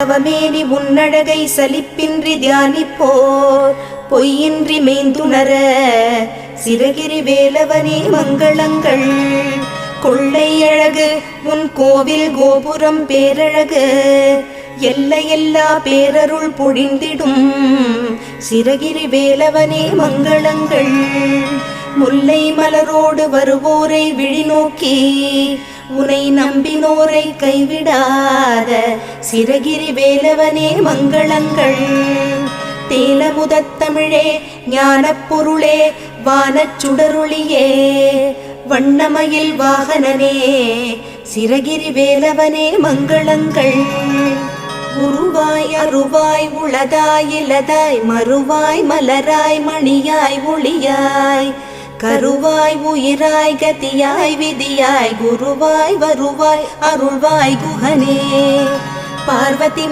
அவமேனி உன்னழகை சலிப்பின்றி தியானிப்போர் பொய்யின்றி மேய்ந்துணர சிறகிரி வேலவனே மங்களங்கள். கொள்ளை அழகு உன் கோவில் கோபுரம் பேரழகு எல்லையெல்லா பேரருள் பொழிந்திடும் சிறகிரி வேலவனே மங்களங்கள். முல்லை மலரோடு வருவோரை விழிநோக்கி உனை நம்பினோரை கைவிடாத சிறகிரி வேலவனே மங்களங்கள். தேனமுதத்தமிழே ஞானப் பொருளே வானச் சுடரொளியே வண்ணமயில் வாகனனே சிறகிரி வேலவனே மங்களங்கள். உருவாய் அருவாய் உளதாய் இலதாய் மறுவாய் மலராய் மணியாய் ஒளியாய் கருவாய் உயிராய் கதியாய் விதியாய் குருவாய் வருவாய் அருள்வாய் குஹனே. பார்வதி